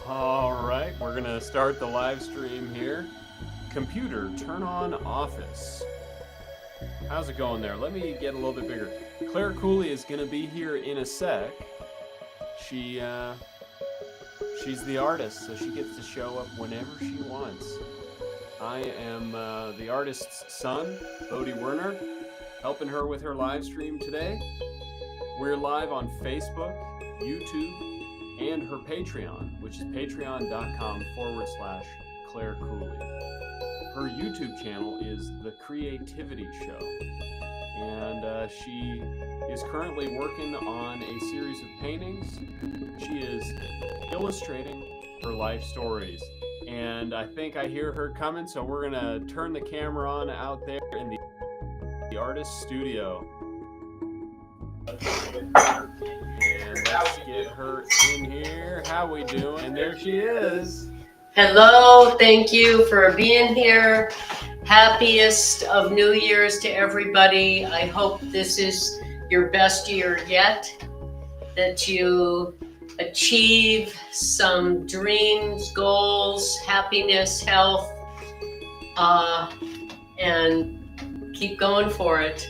All right, we're gonna start the live stream here. Computer, turn on Office. How's it going there? Let me get a little bit bigger. Claire Cooley is gonna be here in a sec. She's the artist, so she gets to show up whenever she wants. I am the artist's son, Bodie Werner, helping her with her live stream today. We're live on Facebook, YouTube, and her Patreon, which is patreon.com/Claire Cooley. Her YouTube channel is The Creativity Show, and she is currently working on a series of paintings. She is illustrating her life stories, and I think I hear her coming, so we're gonna turn the camera on out there in the artist studio. And let's get her in here. How we doing? And there she is. Hello, thank you for being here. Happiest of New Year's to everybody. I hope this is your best year yet, that you achieve some dreams, goals, happiness, health, and keep going for it.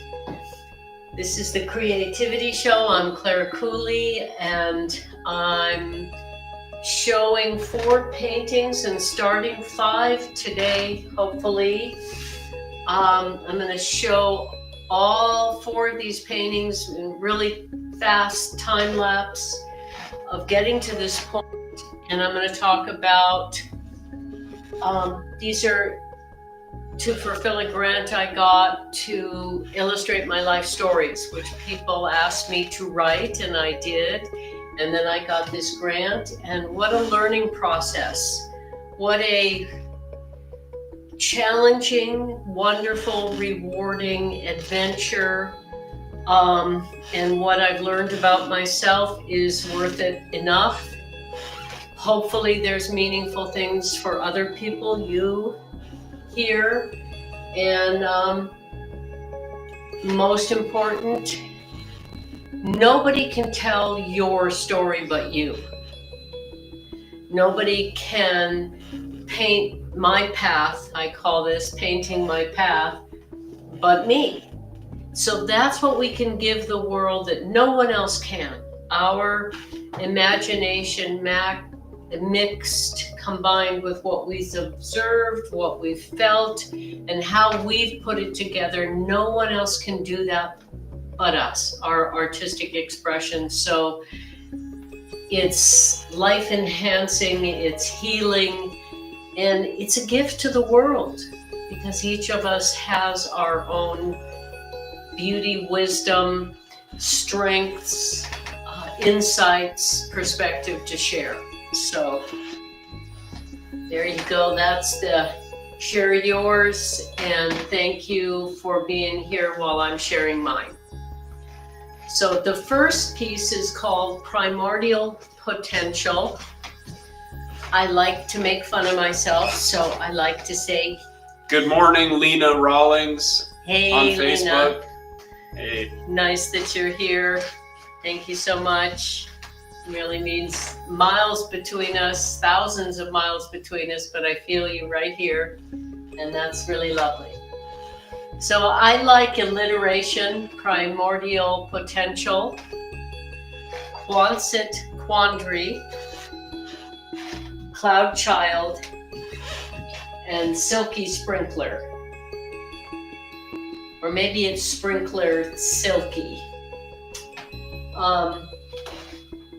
This is the Creativity Show. I'm Claire Cooley, and I'm showing 4 paintings and starting 5 today, hopefully. I'm going to show all 4 of these paintings in really fast time lapse of getting to this point, and I'm going to talk about these are to fulfill a grant I got to illustrate my life stories, which people asked me to write, and I did. And then I got this grant, and what a learning process. What a challenging, wonderful, rewarding adventure. And what I've learned about myself is worth it enough. Hopefully there's meaningful things for other people, you here. And most important, nobody can tell your story but you. Nobody can paint my path, I call this painting my path, but me. So that's what we can give the world that no one else can. Our imagination mixed, combined with what we've observed, what we've felt, and how we've put it together. No one else can do that but us, our artistic expression. So it's life enhancing, it's healing, and it's a gift to the world, because each of us has our own beauty, wisdom, strengths, insights, perspective to share. So there you go. That's the share yours, and thank you for being here while I'm sharing mine. So the first piece is called Primordial Potential. I like to make fun of myself, so I like to say, good morning, Lena Rawlings. hey, on Facebook. Lena. Hey. Nice that you're here. Thank you so much. It really means miles between us, thousands of miles between us, but I feel you right here, and that's really lovely. So I like alliteration, primordial potential, Quonset quandary, cloud child, and silky sprinkler. Or maybe it's sprinkler silky.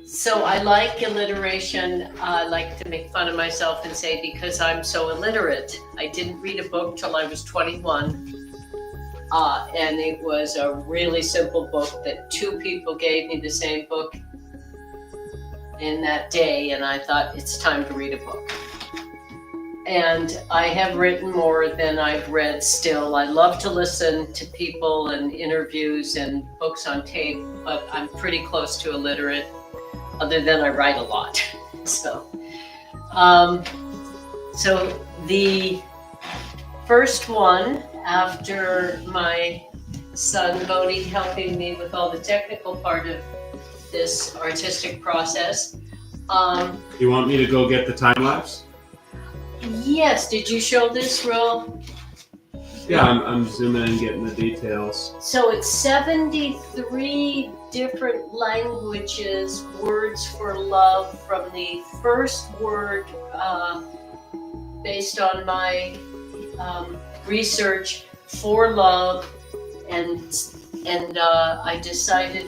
So I like alliteration. I like to make fun of myself and say, because I'm so illiterate. I didn't read a book till I was 21. And it was a really simple book that 2 people gave me the same book in that day. And I thought, it's time to read a book. And I have written more than I've read still. I love to listen to people and interviews and books on tape, but I'm pretty close to illiterate, other than I write a lot. So the first one, after my son Bodie helping me with all the technical part of this artistic process, You want me to go get the time lapse? Yes, did you show this real? Yeah, I'm zooming in, getting the details. So it's 73 different languages, words for love, from the first word, based on my research, for love, and I decided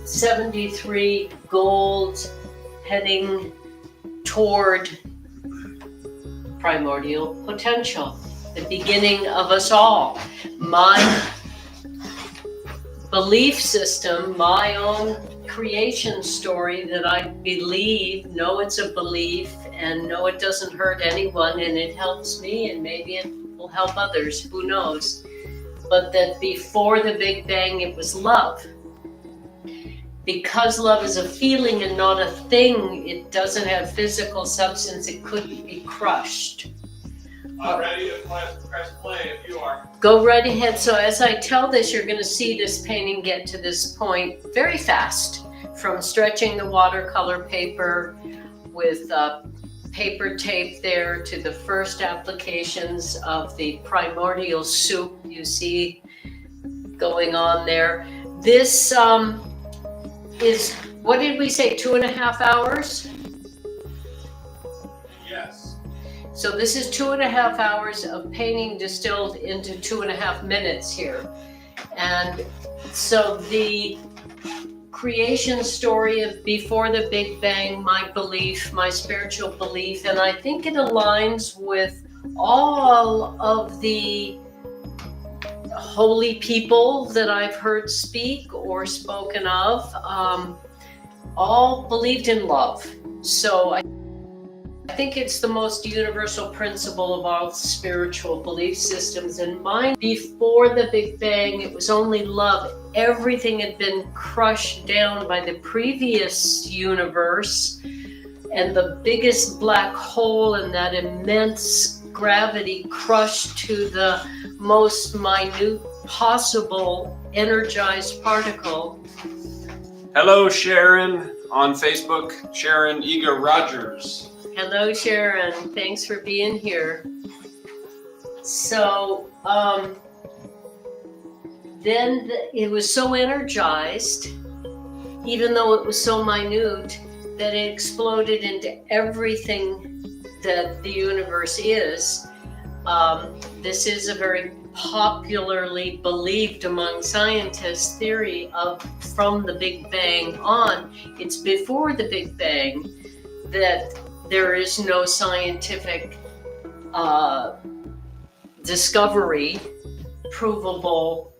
73 goals heading toward primordial potential, the beginning of us all. My belief system, my own creation story that I believe, know it's a belief, and know it doesn't hurt anyone, and it helps me, and maybe it will help others, who knows. But that before the Big Bang, it was love. Because love is a feeling and not a thing, it doesn't have physical substance, it couldn't be crushed. I'm ready to press play if you are. Go right ahead. So as I tell this, you're going to see this painting get to this point very fast, from stretching the watercolor paper with paper tape there to the first applications of the primordial soup you see going on there. This is, what did we say, 2.5 hours? Yes. So this is 2.5 hours of painting distilled into 2.5 minutes here. And so the creation story of before the Big Bang, my belief, my spiritual belief, and I think it aligns with all of the holy people that I've heard speak or spoken of, all believed in love. So I think it's the most universal principle of all spiritual belief systems. And mine, before the Big Bang, it was only love. Everything had been crushed down by the previous universe, and the biggest black hole and that immense gravity crushed to the most minute possible energized particle. Hello, Sharon on Facebook. Sharon Ega Rogers. Hello, Sharon. Thanks for being here. So then it was so energized, even though it was so minute, that it exploded into everything that the universe is. This is a very popularly believed among scientists theory of from the Big Bang on. It's before the Big Bang that there is no scientific discovery provable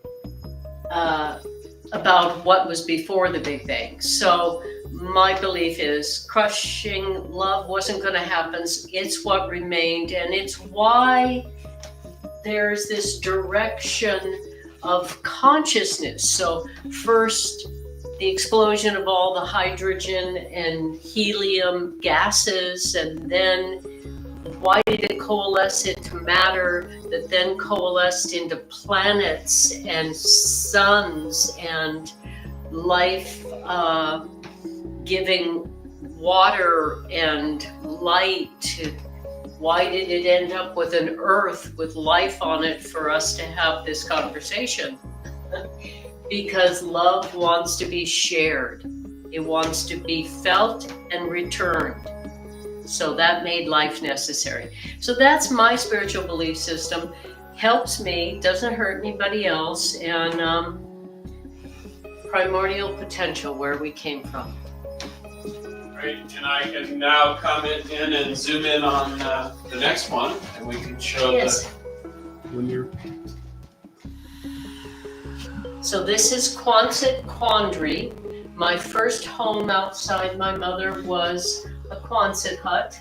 about what was before the Big Bang. So my belief is crushing love wasn't going to happen. It's what remained, and it's why there's this direction of consciousness. So first, the explosion of all the hydrogen and helium gases, and then why did it coalesce into matter that then coalesced into planets and suns and life giving water and light? Why did it end up with an earth with life on it for us to have this conversation? Because love wants to be shared. It wants to be felt and returned. So that made life necessary. So that's my spiritual belief system. Helps me, doesn't hurt anybody else, and primordial potential, where we came from. Great, and I can now come in and zoom in on the next one, and we can show Yes. when you're. So this is Quonset Quandary. My first home outside my mother was a Quonset hut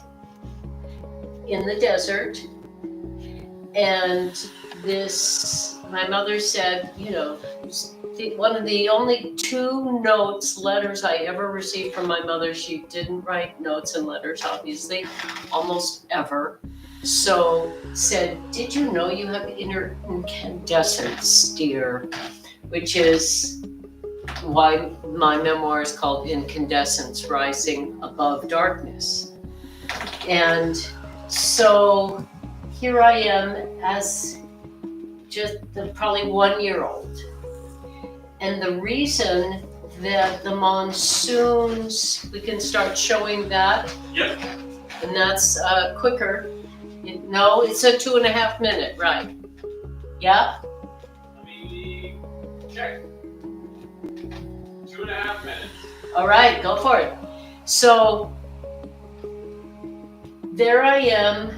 in the desert. And this, my mother said, you know, one of the only 2 letters I ever received from my mother. She didn't write notes and letters, obviously, almost ever. So said, did you know you have inner incandescence, dear? Which is why my memoir is called Incandescence, Rising Above Darkness. And so here I am as just probably 1 year old. And the reason that the monsoons, we can start showing that. Yep. And that's quicker. No, it's a 2.5 minute, right? Yeah? Let me check. 2.5 minutes. All right, go for it. So there I am,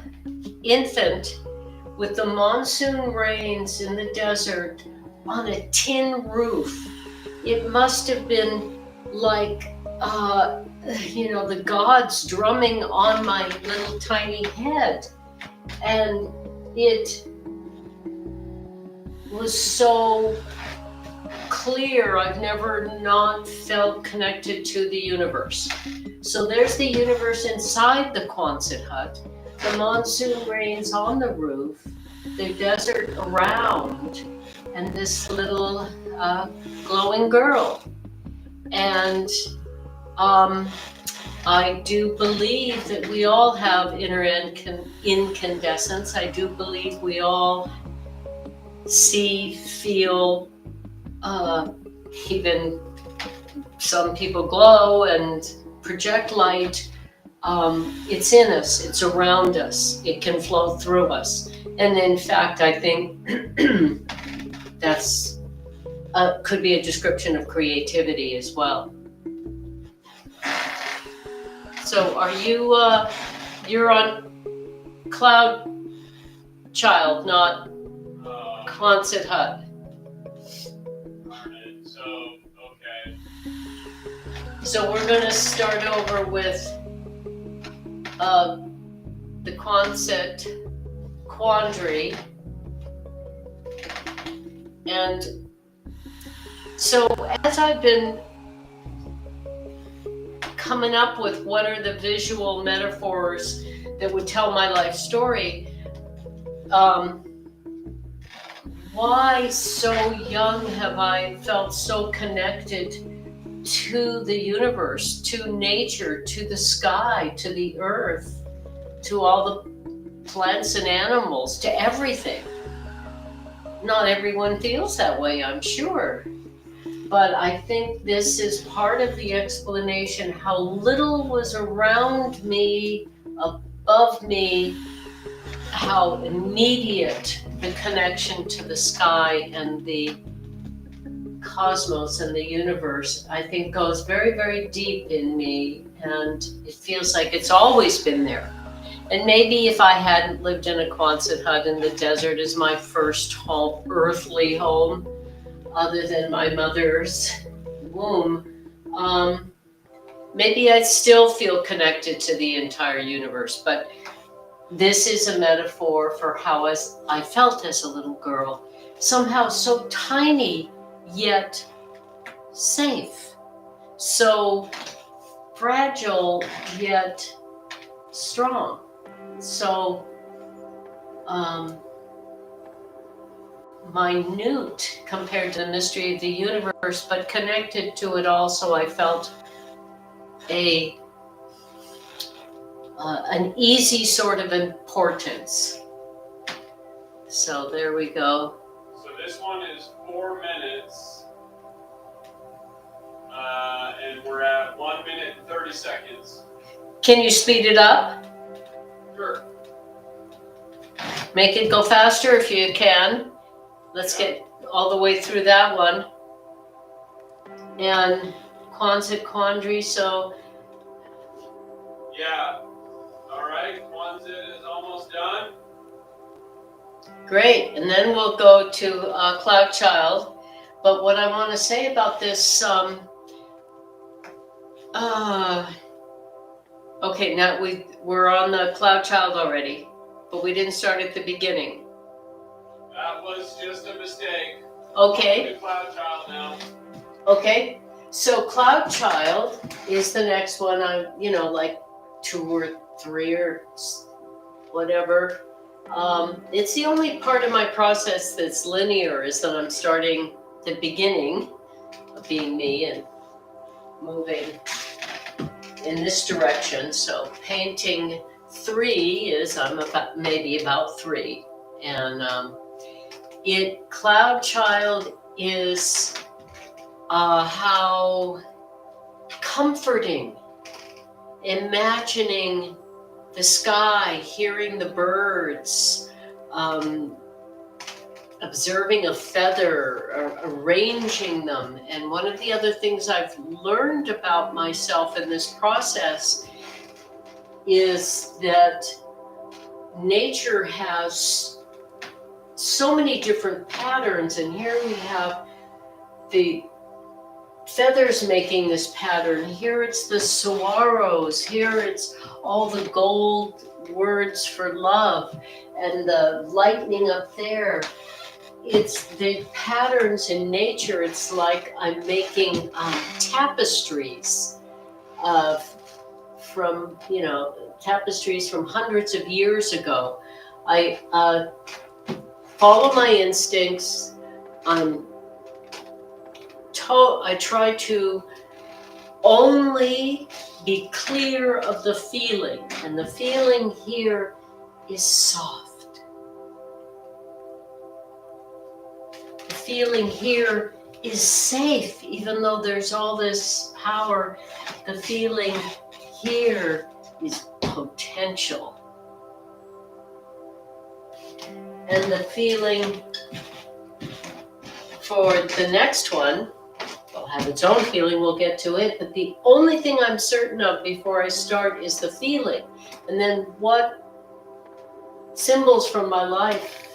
infant, with the monsoon rains in the desert on a tin roof. It must have been like, the gods drumming on my little tiny head. And it was so clear. I've never not felt connected to the universe. So there's the universe inside the Quonset hut, the monsoon rains on the roof, the desert around, and this little glowing girl. And I do believe that we all have inner incandescence. I do believe we all see, feel, even some people glow and project light. It's in us, it's around us, it can flow through us. And in fact, I think that's could be a description of creativity as well. So are you, you're on Cloud Child, not Quonset hut. So, okay. So we're going to start over with the Quonset quandary. And so as I've been coming up with what are the visual metaphors that would tell my life story, why so young have I felt so connected to the universe, to nature, to the sky, to the earth, to all the plants and animals, to everything? Not everyone feels that way, I'm sure. But I think this is part of the explanation, how little was around me, above me, how immediate the connection to the sky and the cosmos and the universe, I think, goes very, very deep in me, and it feels like it's always been there. And maybe if I hadn't lived in a Quonset hut in the desert as my first home, earthly home, other than my mother's womb, maybe I'd still feel connected to the entire universe. But this is a metaphor for how I felt as a little girl, somehow so tiny yet safe, so fragile yet strong, so minute compared to the mystery of the universe, but connected to it also. I felt an easy sort of importance. So there we go. So this one is 4 minutes, and we're at 1 minute and 30 seconds. Can you speed it up? Sure. Make it go faster if you can. Let's get all the way through that one. And Quonset quandary, so. Yeah. All right, Quonset is almost done. Great, and then we'll go to Cloud Child. But what I want to say about this, okay, now we're on the Cloud Child already, but we didn't start at the beginning. That was just a mistake. Okay. To Cloud Child now. Okay, so Cloud Child is the next one. I'm, like 2 or 3 or whatever. It's the only part of my process that's linear, is that I'm starting the beginning being me and moving in this direction. So painting 3 is I'm about 3, and Cloud Child is how comforting, imagining the sky, hearing the birds, observing a feather, or arranging them. And one of the other things I've learned about myself in this process is that nature has so many different patterns, and here we have the feathers making this pattern. Here it's the saguaros, here it's all the gold words for love, and the lightning up there. It's the patterns in nature. It's like I'm making tapestries from tapestries from hundreds of years ago. I follow my instincts. I try to only be clear of the feeling, and the feeling here is soft. The feeling here is safe, even though there's all this power. The feeling here is potential. And the feeling for the next one will have its own feeling, we'll get to it, but the only thing I'm certain of before I start is the feeling. And then what symbols from my life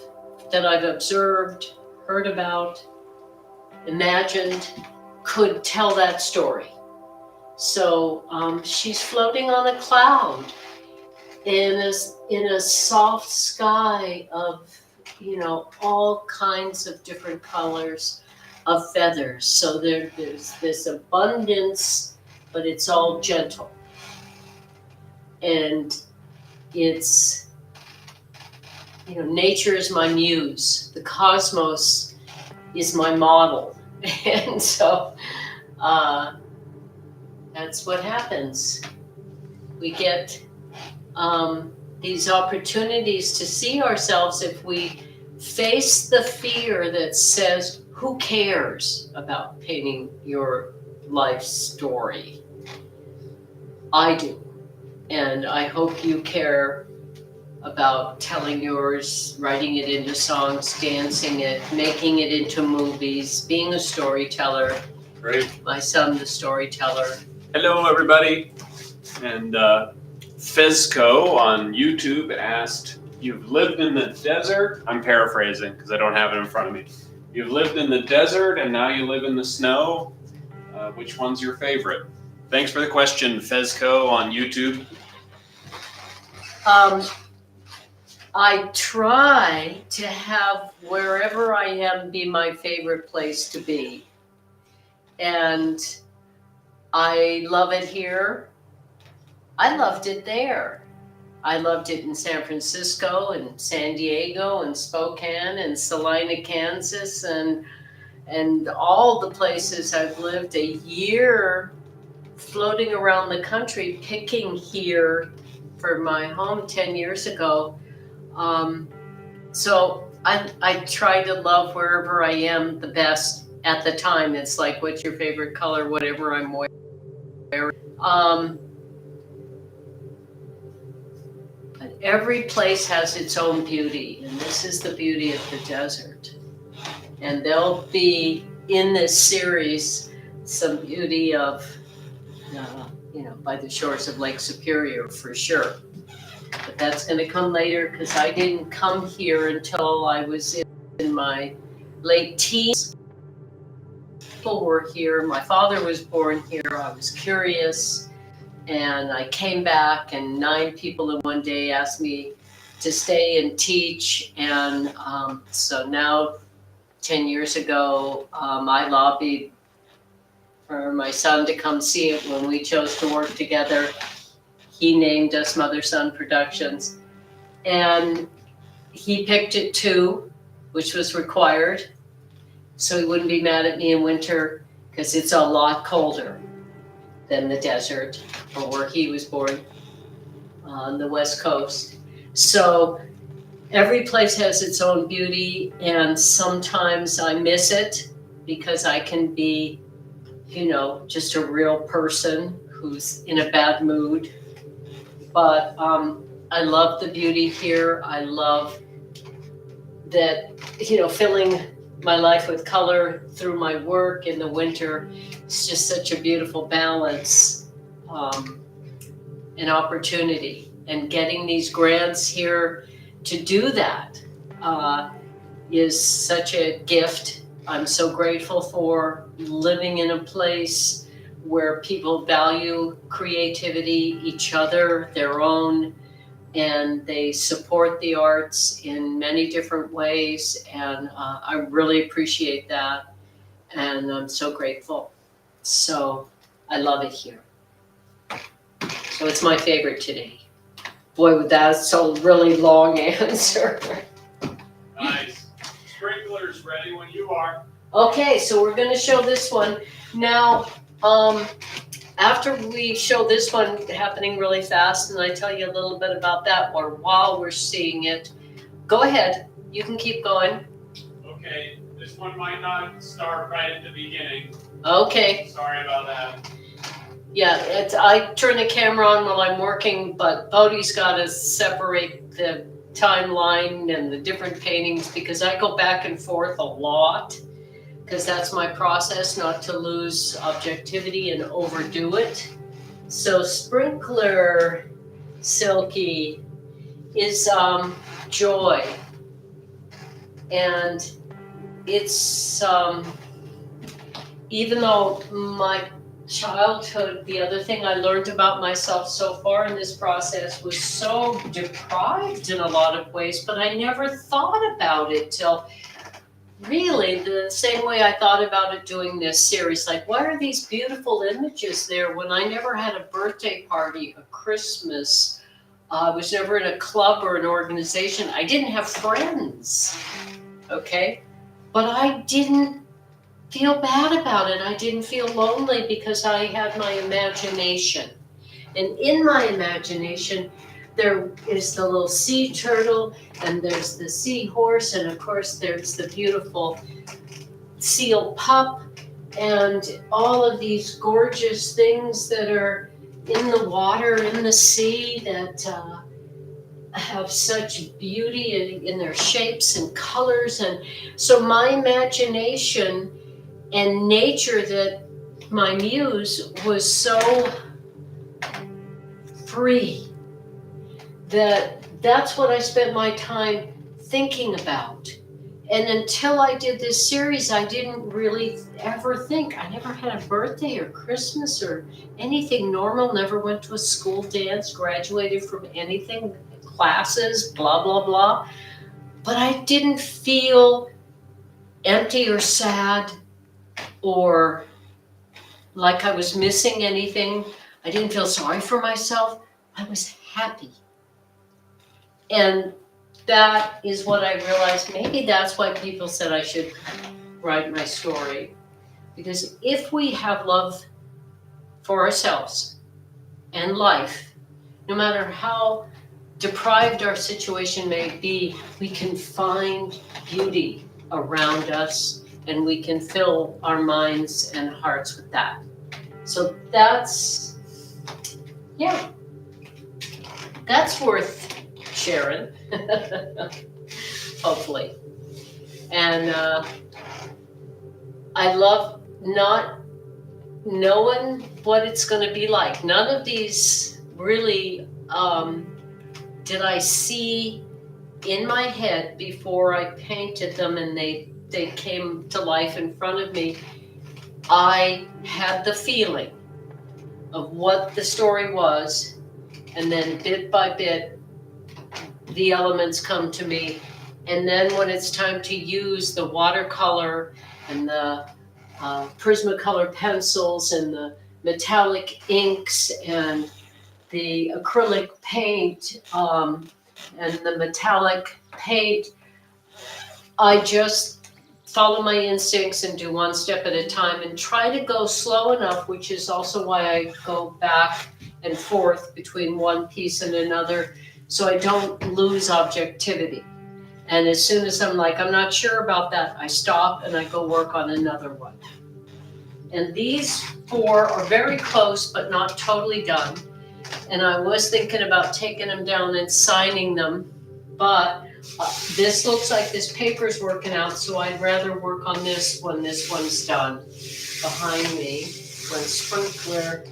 that I've observed, heard about, imagined, could tell that story. So she's floating on a cloud in a soft sky of all kinds of different colors of feathers. So there's this abundance, but it's all gentle. And it's, nature is my muse. The cosmos is my model. And so that's what happens. We get these opportunities to see ourselves if we face the fear that says, who cares about painting your life story? I do. And I hope you care about telling yours, writing it into songs, dancing it, making it into movies, being a storyteller. Great. My son, the storyteller. Hello, everybody. And Fezco on YouTube asked, you've lived in the desert. I'm paraphrasing because I don't have it in front of me. You've lived in the desert and now you live in the snow. Which one's your favorite? Thanks for the question, Fezco on YouTube. I try to have wherever I am be my favorite place to be. And I love it here. I loved it there. I loved it in San Francisco and San Diego and Spokane and Salina, Kansas, and all the places I've lived. A year floating around the country, picking here for my home 10 years ago. So I try to love wherever I am the best at the time. It's like, what's your favorite color, whatever I'm wearing. But every place has its own beauty, and this is the beauty of the desert. And there'll be in this series some beauty of, by the shores of Lake Superior for sure. But that's going to come later because I didn't come here until I was in my late teens. People were here. My father was born here. I was curious. And I came back, and 9 people in one day asked me to stay and teach. And so now, 10 years ago, I lobbied for my son to come see it when we chose to work together. He named us Mother Son Productions. And he picked it too, which was required, so he wouldn't be mad at me in winter. because it's a lot colder than the desert or where he was born on the West Coast. So every place has its own beauty, and sometimes I miss it because I can be, just a real person who's in a bad mood. But I love the beauty here. I love that, filling my life with color through my work in the winter. It's just such a beautiful balance, an opportunity. And getting these grants here to do that is such a gift. I'm so grateful for living in a place where people value creativity, each other, their own, and they support the arts in many different ways. And I really appreciate that. And I'm so grateful. So I love it here. So it's my favorite today. Boy, that's a really long answer. Nice. Sprinklers ready when you are. Okay, so we're gonna show this one. Now, after we show this one happening really fast, and I tell you a little bit about that, or while we're seeing it, go ahead, you can keep going. Okay, this one might not start right at the beginning. Okay, Sorry about that. yeah, I turn the camera on while I'm working, but Bodhi's gotta separate the timeline and the different paintings because I go back and forth a lot. Because that's my process, not to lose objectivity and overdo it. So Sprinkler Silky is joy. And it's, even though my childhood, the other thing I learned about myself so far in this process was so deprived in a lot of ways, but I never thought about it till really the same way I thought about it doing this series. Like, why are these beautiful images there when I never had a birthday party, a Christmas? I was never in a club or an organization. I didn't have friends, okay? But I didn't feel bad about it. I didn't feel lonely because I had my imagination. And in my imagination, there is the little sea turtle, and there's the seahorse, and of course there's the beautiful seal pup, and all of these gorgeous things that are in the water, in the sea, that have such beauty in their shapes and colors. And so my imagination and nature, that my muse was so free, that's what I spent my time thinking about. And until I did this series, I didn't really ever think. I never had a birthday or Christmas or anything normal, never went to a school dance, graduated from anything, classes, blah, blah, blah. But I didn't feel empty or sad or like I was missing anything. I didn't feel sorry for myself. I was happy. And that is what I realized. Maybe that's why people said I should write my story. Because if we have love for ourselves and life, no matter how deprived our situation may be, we can find beauty around us, and we can fill our minds and hearts with that. So that's worth sharing, hopefully. And I love not knowing what it's going to be like. None of these really did I see in my head before I painted them and they came to life in front of me. I had the feeling of what the story was, and then bit by bit the elements come to me. And then when it's time to use the watercolor and the Prismacolor pencils and the metallic inks and the acrylic paint and the metallic paint, I just follow my instincts and do one step at a time and try to go slow enough, which is also why I go back and forth between one piece and another, so I don't lose objectivity. And as soon as I'm like, I'm not sure about that, I stop and I go work on another one. And these 4 are very close, but not totally done. And I was thinking about taking them down and signing them, but this looks like this paper's working out, so I'd rather work on this when this one's done. Behind me, when Sprinkler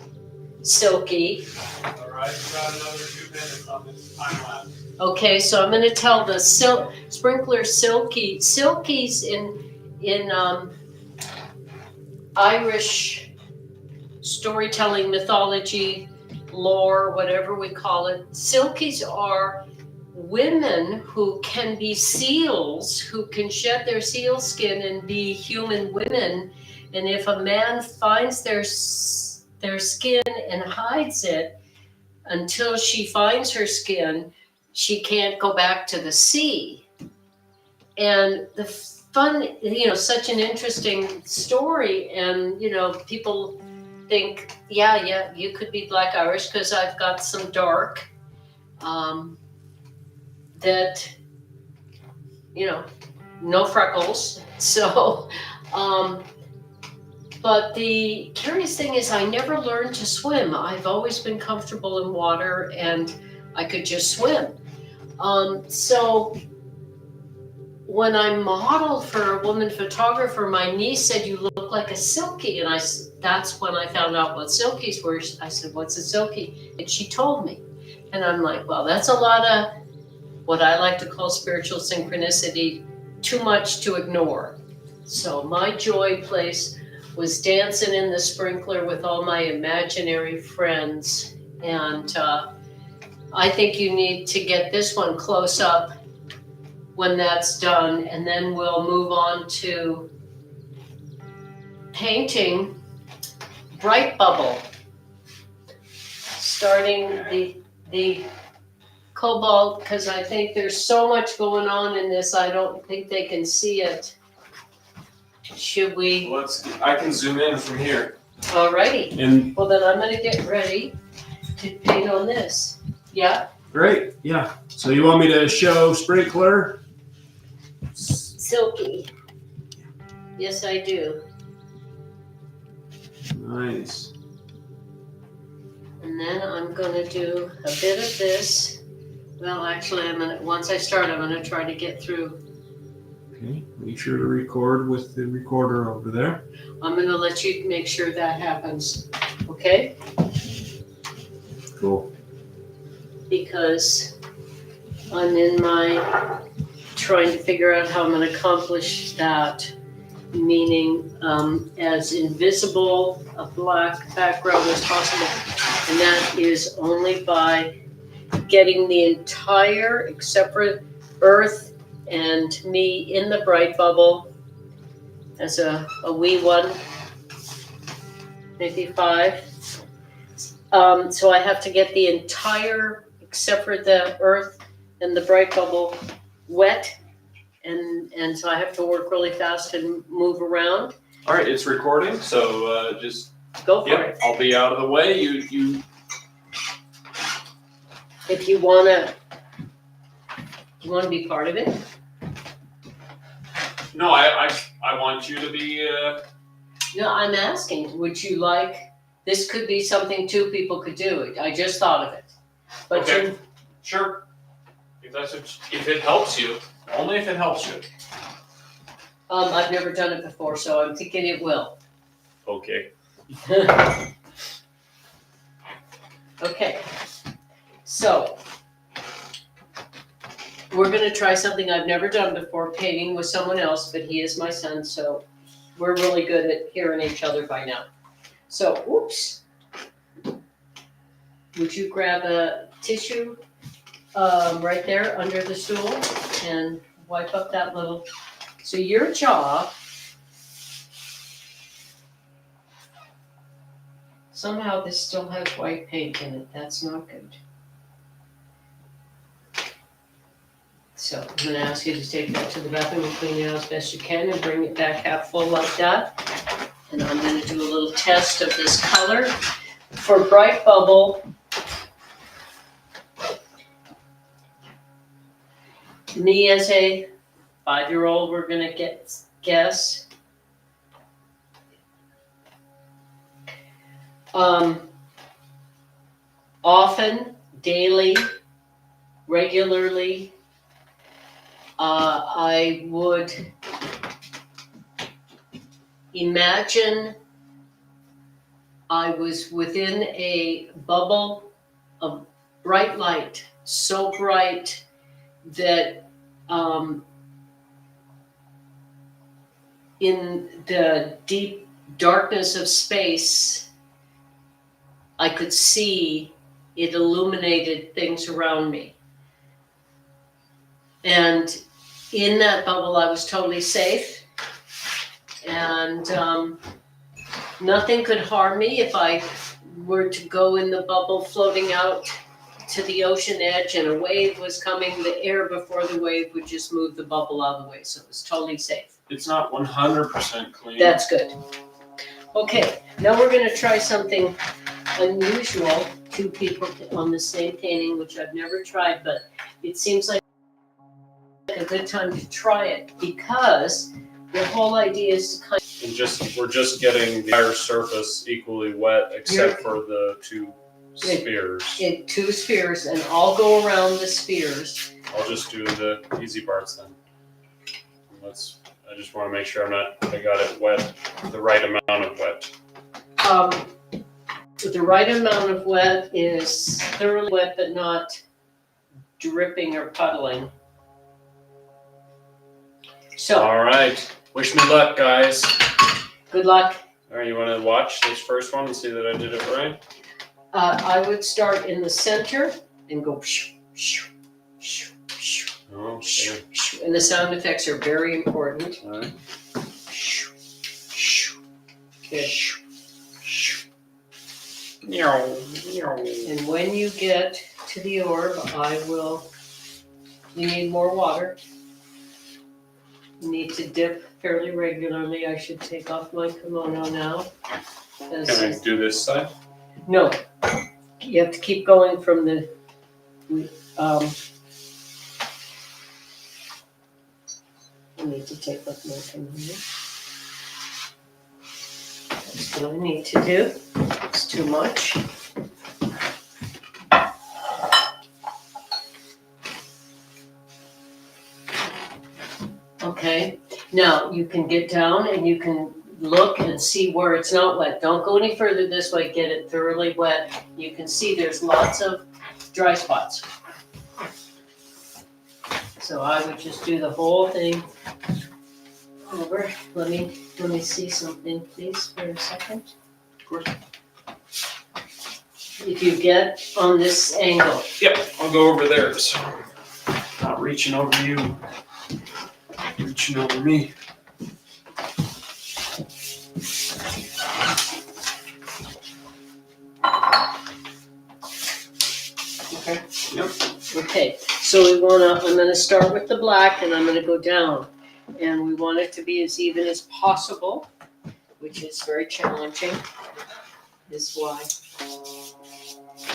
Silky. All right, you got another 2 minutes on this time lapse. Okay, so I'm going to tell the Sprinkler Silkies in Irish storytelling, mythology, lore, whatever we call it. Silkies are women who can be seals, who can shed their seal skin and be human women. And if a man finds their skin and hides it until she finds her skin, she can't go back to the sea. And the fun, such an interesting story. And, people think, yeah, you could be Black Irish because I've got some dark, that, no freckles. So, but the curious thing is I never learned to swim. I've always been comfortable in water and I could just swim. So when I modeled for a woman photographer, my niece said, "You look like a silky." And that's when I found out what silkies were. I said, "What's a silky?" And she told me. And I'm like, well, that's a lot of what I like to call spiritual synchronicity, too much to ignore. So my joy place was dancing in the sprinkler with all my imaginary friends. And I think you need to get this one close up when that's done, and then we'll move on to painting Bright Bubble. Starting the cobalt, because I think there's so much going on in this, I don't think they can see it. Should we? I can zoom in from here. Alrighty. And well, then I'm going to get ready to paint on this. Yeah? Great, yeah. So you want me to show Sprinkler? Silky. Yes, I do. Nice. And then I'm going to do a bit of this. Well, actually, once I start, I'm going to try to get through. Okay, make sure to record with the recorder over there. I'm going to let you make sure that happens. Okay? Cool. Because I'm in my trying to figure out how I'm going to accomplish that, meaning as invisible a black background as possible. And that is only by getting the entire, except for Earth and me, in the bright bubble as a wee one, maybe 5. So I have to get the entire, except for the Earth and the bright bubble, wet, and so I have to work really fast and move around. All right, it's recording, so just go for it. I'll be out of the way. You. If you wanna be part of it. No, I want you to be. No, I'm asking. Would you like? This could be something 2 people could do. I just thought of it. But okay. Sure. If it helps you, only if it helps you. I've never done it before, so I'm thinking it will. Okay. Okay. So we're going to try something I've never done before, painting with someone else, but he is my son, so we're really good at hearing each other by now. So, oops. Would you grab a tissue right there under the stool and wipe up that little. So your jaw, somehow this still has white paint in it. That's not good. So I'm gonna ask you to take that to the bathroom and clean it out as best you can and bring it back half full like that. And I'm gonna do a little test of this color. For Bright Bubble, me as a 5-year-old, we're gonna guess. Often, daily, regularly, I would imagine I was within a bubble of bright light, so bright that in the deep darkness of space, I could see it illuminated things around me. And in that bubble, I was totally safe. And nothing could harm me if I were to go in the bubble floating out to the ocean edge and a wave was coming. The air before the wave would just move the bubble out of the way. So it was totally safe. It's not 100% clean. That's good. Okay, now we're going to try something unusual. 2 people on the same painting, which I've never tried, but it seems like a good time to try it because the whole idea is to kind of... And we're just getting the entire surface equally wet except for the 2 spheres. 2 spheres, and I'll go around the spheres. I'll just do the easy parts then. I just want to make sure I got it wet, the right amount of wet. The right amount of wet is thoroughly wet, but not dripping or puddling. So, all right. Wish me luck, guys. Good luck. All right, you want to watch this first one and see that I did it right? I would start in the center and go shoo, shoo, shoo, shoo, Oh, shoo, okay. shoo. And the sound effects are very important. All right. Shoo, shoo. Good. Shoo, shoo. Meow, meow. And when you get to the orb, you need more water. You need to dip fairly regularly. I should take off my kimono now. Can I do this side? No, you have to keep going from the, I need to take off my kimono. That's what I need to do. It's too much. Okay, now you can get down and you can look and see where it's not wet. Don't go any further this way, get it thoroughly wet. You can see there's lots of dry spots. So I would just do the whole thing over. Let me see something, please, for a second. Of course. If you get on this angle. Yep, I'll go over there. So not reaching over you, reaching over me. Okay. Yep. Okay, so I'm gonna start with the black and I'm gonna go down. And we want it to be as even as possible, which is very challenging, is why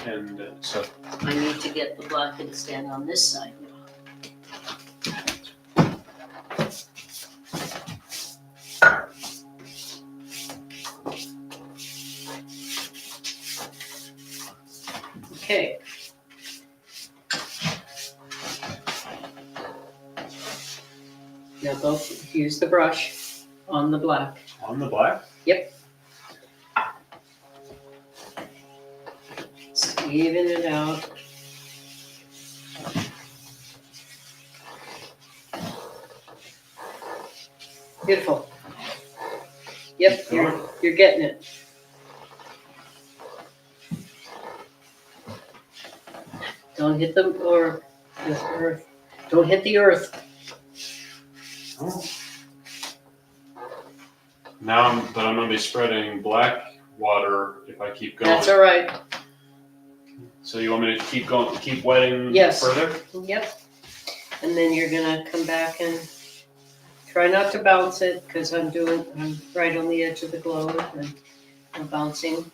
And so I need to get the black and stand on this side now. Okay. Now go use the brush on the black. on the black. Yep. Just even it out. Beautiful. Yep, you're getting it. Don't hit the earth. Don't hit the earth. Oh. Now I'm gonna be spreading black water if I keep going. That's all right. So you want me to keep going, keep wetting Yes. further? Yep. And then you're gonna come back and try not to bounce it because I'm right on the edge of the globe and I'm bouncing.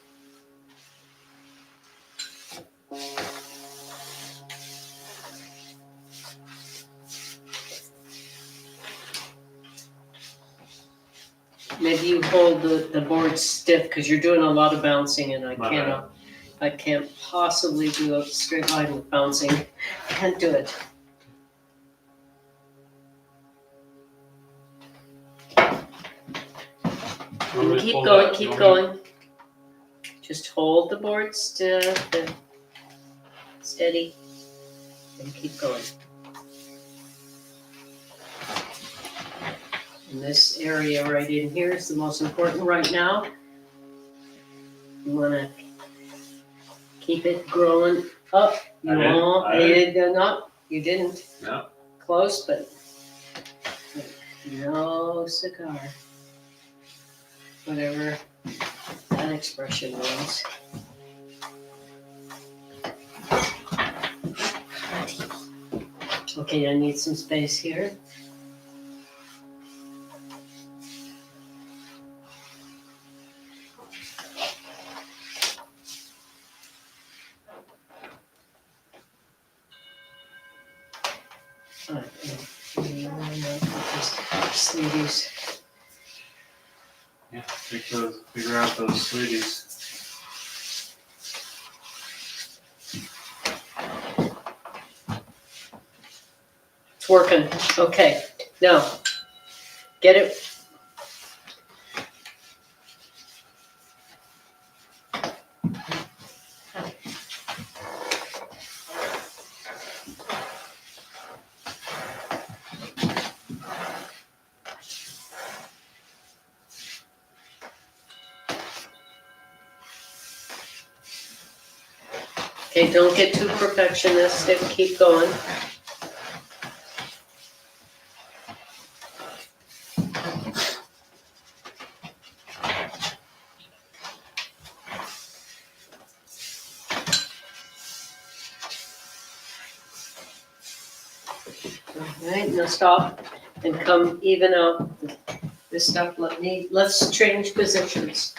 Maybe you hold the board stiff because you're doing a lot of bouncing and I can't possibly do a straight line with bouncing. Can't do it. Keep going. Just hold the board stiff and steady and keep going. And this area right in here is the most important right now. You want to keep it growing up. You didn't. No. Close, but no cigar. Whatever that expression means. Okay, I need some space here. Sleeves. Yeah, figure out those sweeties. It's working. Okay, now get it. Okay, don't get too perfectionistic. Keep going. Alright, now stop and come even out this stuff. Let's change positions.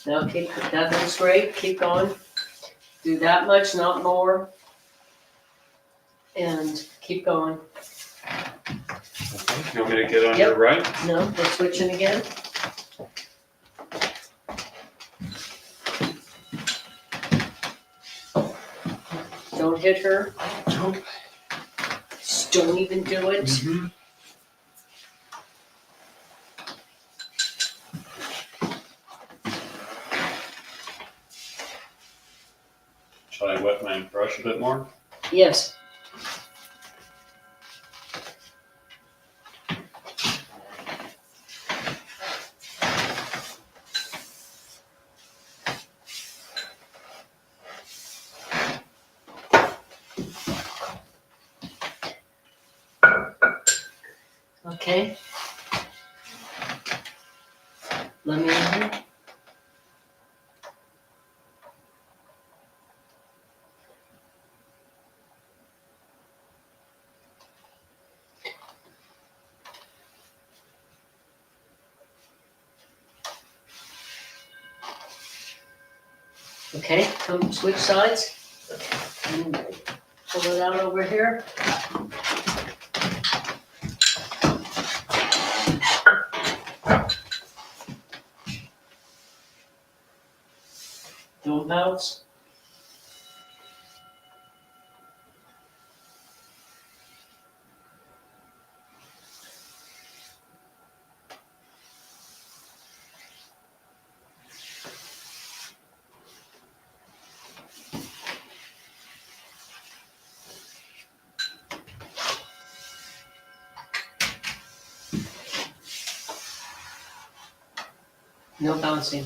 Okay, now that looks great. Keep going. Do that much, not more. And keep going. Okay, you want me to get on your right? No, we're switching again. Don't hit her. Nope. Just don't even do it. Mm-hmm. Shall I wet my brush a bit more? Yes. Okay. Let me in. Okay, come switch sides. And pull it out over here. Don't bounce. No bouncing.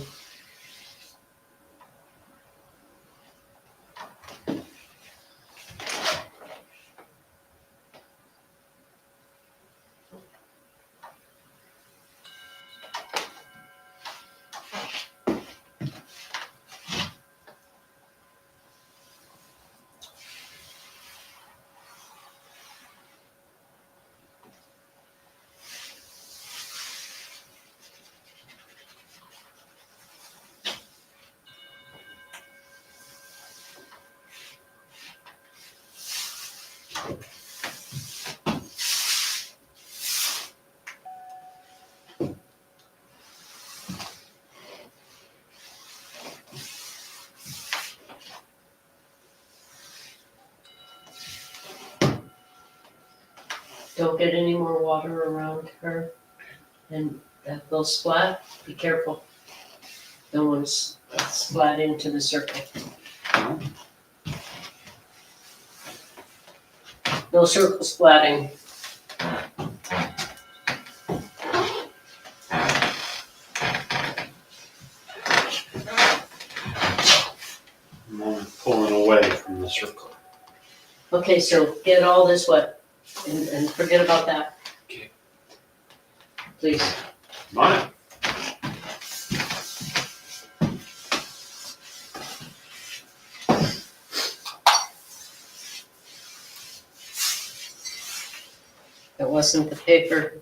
Don't get any more water around her. And that little splat, be careful. Don't want to splat into the circle. No circle splatting. I'm only pulling away from the circle. Okay, so get all this wet and forget about that. Okay. Please. I'm on it. It wasn't the paper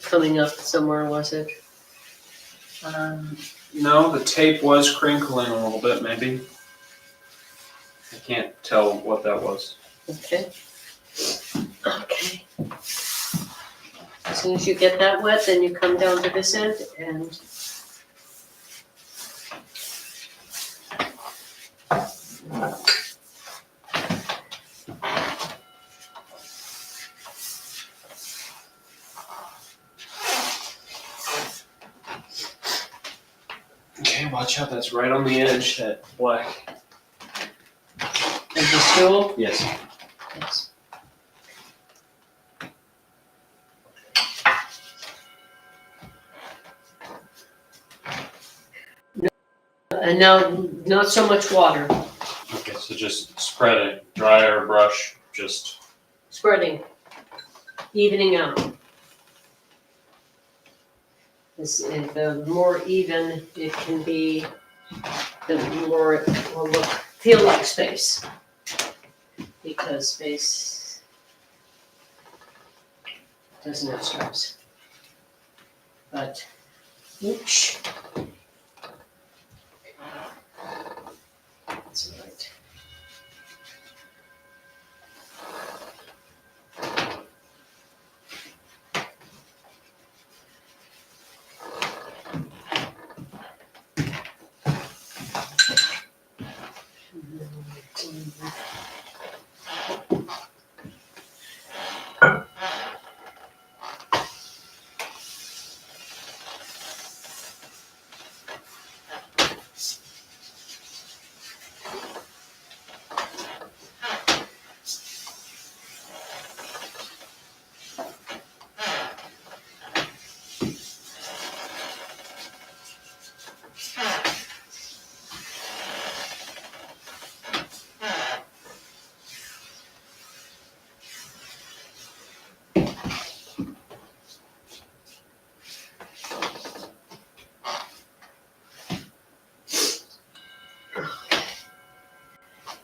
coming up somewhere, was it? No, the tape was crinkling a little bit, maybe. I can't tell what that was. Okay. Okay. As soon as you get that wet, then you come down to this end and Okay, watch out, that's right on the edge, that black. the stool. Yes. Yes. And now, not so much water. Okay, so just spread it, dry or brush, just. Spreading, evening out. The more even it can be, the more it will feel like space. Because space doesn't have stripes. But, oops. That's all right.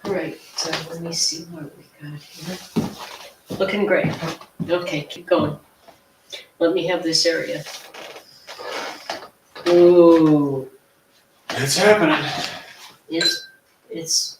All right, so let me see what we got here. Looking great. Okay, keep going. Let me have this area. Ooh, It's happening. it's.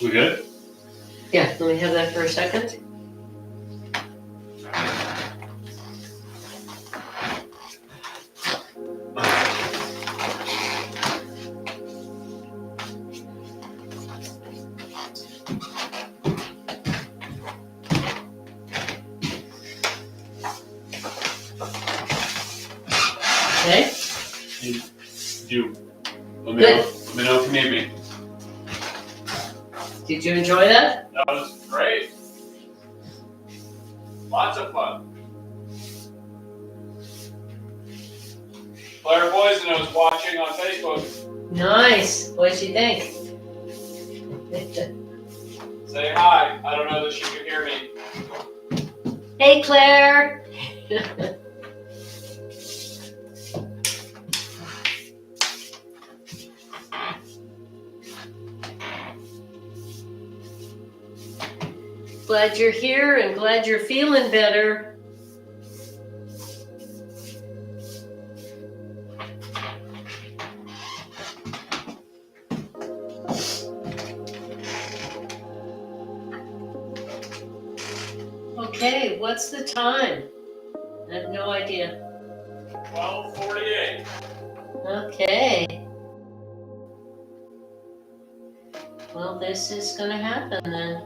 We good? Yeah, let me have that for a second. Okay. Let me know if you need me. Did you enjoy that? That was great. Lots of fun. Claire Poison was watching on Facebook. Nice. What did she think? Say hi. I don't know that she can hear me. Hey, Claire. Glad you're here and glad you're feeling better. Okay, what's the time? I have no idea. 12:48. Okay. Well, this is gonna happen then.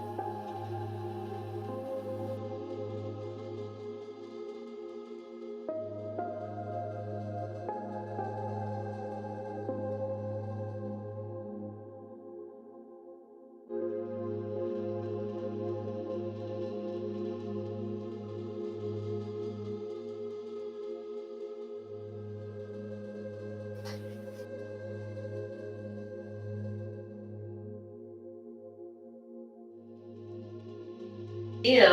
Yeah.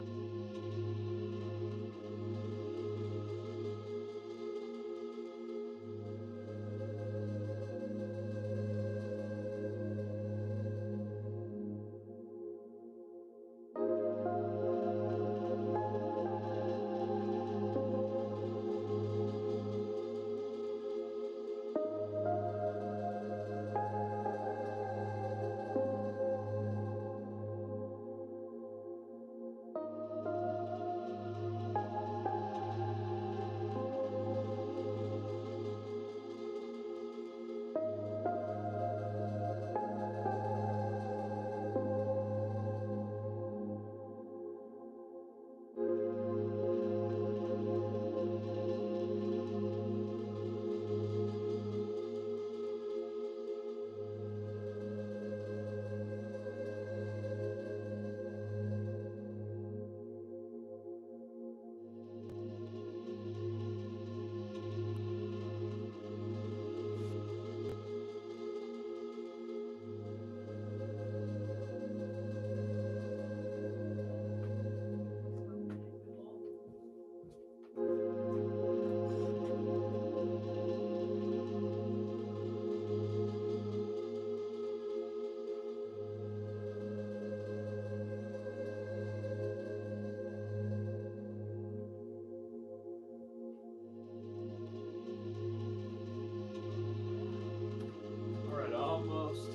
All right, almost.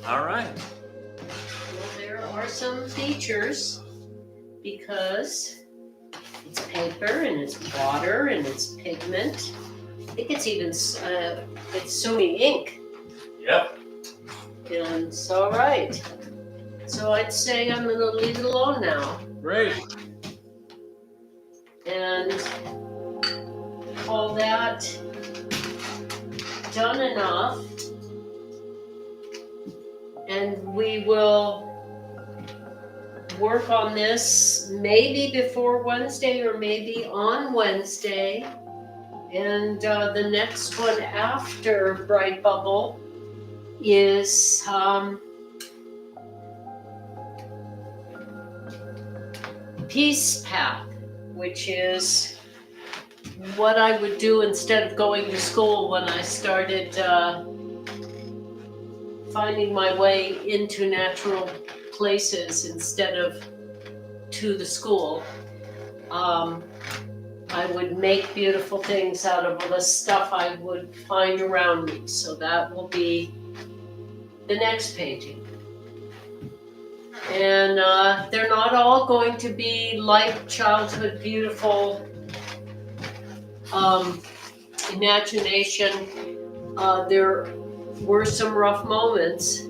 All right. Well, there are some features because it's paper and it's water and it's pigment. I think it's even it's sumi ink. Yep. And it's all right. So I'd say I'm gonna leave it alone now Great. and call that done enough, and we will work on this maybe before Wednesday or maybe on Wednesday. And the next one after Bright Bubble is Peace Path, which is what I would do instead of going to school when I started finding my way into natural places instead of to the school. I would make beautiful things out of the stuff I would find around me. So that will be the next painting. And they're not all going to be like childhood, beautiful imagination. There were some rough moments,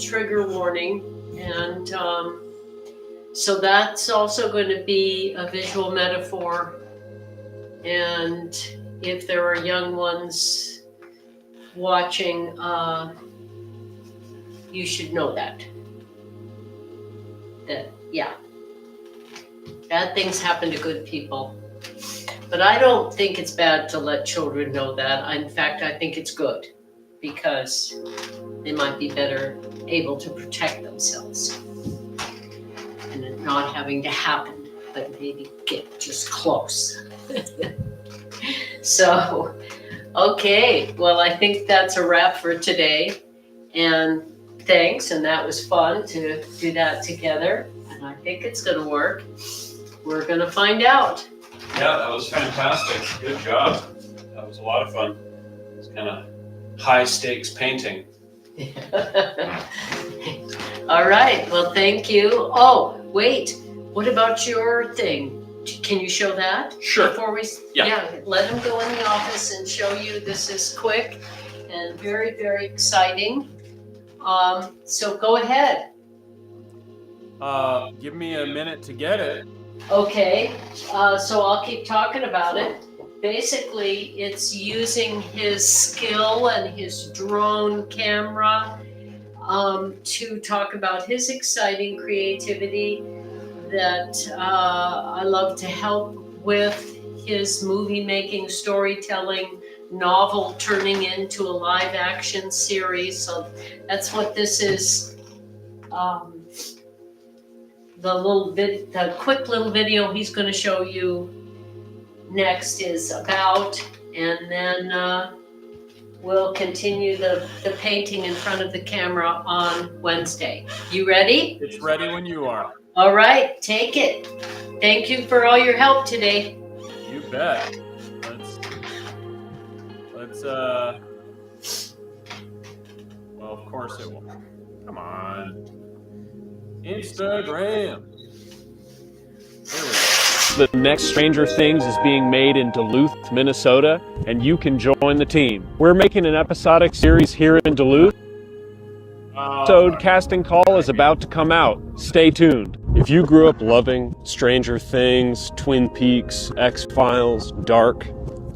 trigger warning, and so that's also going to be a visual metaphor. And if there are young ones watching, you should know that yeah, bad things happen to good people. But I don't think it's bad to let children know that. In fact, I think it's good, because they might be better able to protect themselves and it not having to happen, but maybe get just close. So, okay, well, I think that's a wrap for today. And thanks, and that was fun to do that together. And I think it's going to work. We're going to find out. Yeah, that was fantastic. Good job. That was a lot of fun. It's kind of high stakes painting. All right, well, thank you. Oh, wait, what about your thing? Can you show that? Sure. Before we, yeah, let him go in the office and show you. This is quick and very, very exciting. So go ahead. Give me a minute to get it. Okay, so I'll keep talking about it. Basically, it's using his skill and his drone camera to talk about his exciting creativity that I love to help with, his movie making, storytelling, novel turning into a live action series. So that's what this is. The quick little video he's going to show you next is about, and then we'll continue the painting in front of the camera on Wednesday. You ready? It's ready when you are. All right, take it. Thank you for all your help today. You bet. Let's well, of course it will. Come on. Instagram. There we go. The next Stranger Things is being made in Duluth, Minnesota, and you can join the team. We're making an episodic series here in Duluth. Episode casting call is about to come out. Stay tuned. If you grew up loving Stranger Things, Twin Peaks, X-Files, Dark,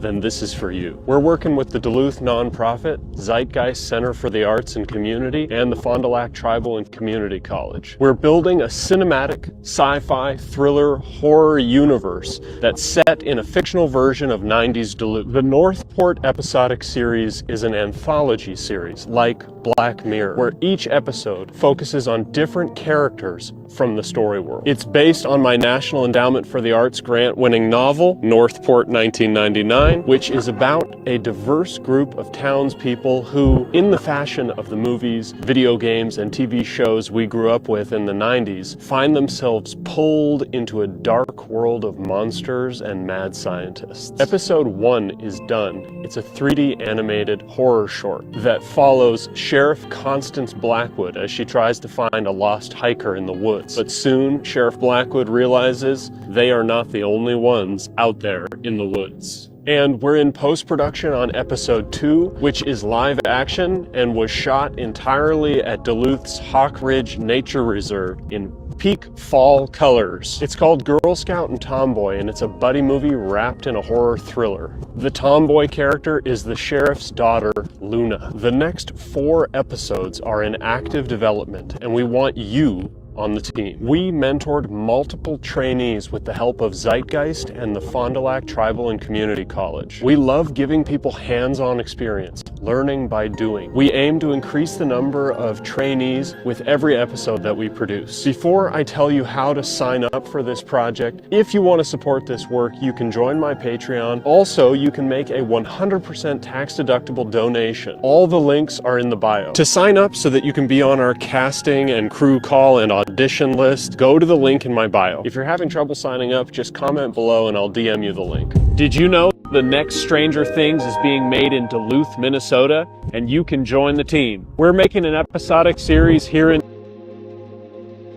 then this is for you. We're working with the Duluth nonprofit, Zeitgeist Center for the Arts and Community, and the Fond du Lac Tribal and Community College. We're building a cinematic, sci-fi, thriller, horror universe that's set in a fictional version of 90s Duluth. The Northport episodic series is an anthology series, like Black Mirror, where each episode focuses on different characters from the story world. It's based on my National Endowment for the Arts grant-winning novel, Northport 1999, which is about a diverse group of townspeople who, in the fashion of the movies, video games, and TV shows we grew up with in the 90s, find themselves pulled into a dark world of monsters and mad scientists. Episode 1 is done. It's a 3D animated horror short that follows Sheriff Constance Blackwood as she tries to find a lost hiker in the woods. But soon, Sheriff Blackwood realizes they are not the only ones out there in the woods. And we're in post-production on episode 2, which is live action and was shot entirely at Duluth's Hawk Ridge Nature Reserve in peak fall colors. It's called Girl Scout and Tomboy, and it's a buddy movie wrapped in a horror thriller. The tomboy character is the sheriff's daughter, Luna. The next 4 episodes are in active development, and we want you on the team. We mentored multiple trainees with the help of Zeitgeist and the Fond du Lac Tribal and Community College. We love giving people hands-on experience, learning by doing. We aim to increase the number of trainees with every episode that we produce. Before I tell you how to sign up for this project, if you want to support this work, you can join my Patreon. Also, you can make a 100% tax-deductible donation. All the links are in the bio. To sign up so that you can be on our casting and crew call and audition list, go to the link in my bio. If you're having trouble signing up, just comment below and I'll DM you the link. Did you know the next Stranger Things is being made in Duluth, Minnesota, and you can join the team? We're making an episodic series here in...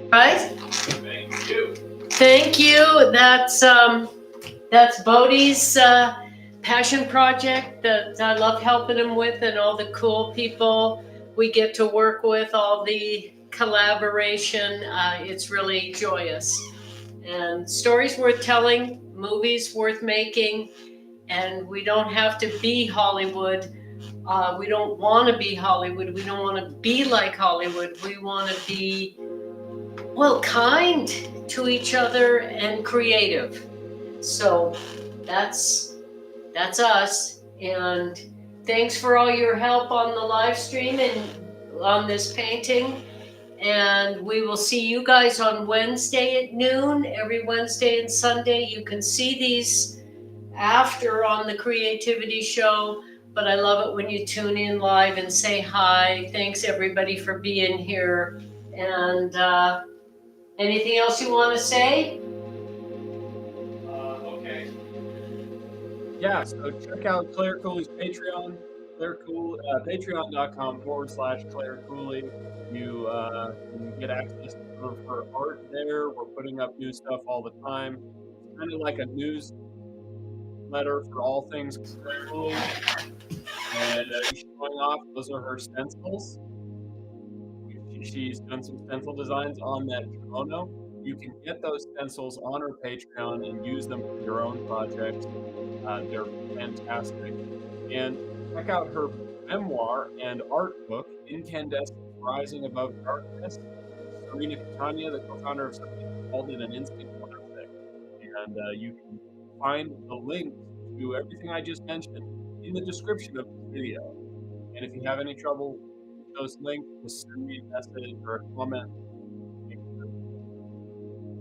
Right? Thank you. Thank you. That's Bodie's passion project that I love helping him with, and all the cool people we get to work with, all the collaboration. It's really joyous. And stories worth telling, movies worth making, and we don't have to be Hollywood. We don't want to be Hollywood. We don't want to be like Hollywood. We want to be, well, kind to each other and creative. So that's us. And thanks for all your help on the live stream and on this painting. And we will see you guys on Wednesday at noon, every Wednesday and Sunday. You can see these after on the Creativity Show, but I love it when you tune in live and say hi. Thanks everybody for being here. And anything else you want to say? Okay. Yeah, so check out Claire Cooley's Patreon. Patreon.com/Claire Cooley. You can get access to some of her art there. We're putting up new stuff all the time. It's kind of like a newsletter for all things Claire Cooley. And she's showing off, those are her stencils. She's done some stencil designs on that kimono. You can get those stencils on her Patreon and use them for your own projects. They're fantastic. And check out her memoir and art book, Incandescent Rising Above Darkness. Serena Catania, the co-founder of something called it an instant classic. And you can find the link to everything I just mentioned in the description of this video. And if you have any trouble with those links, just send me a message or a comment.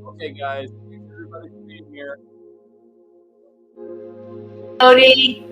Okay, guys, thanks everybody for being here. Bodie.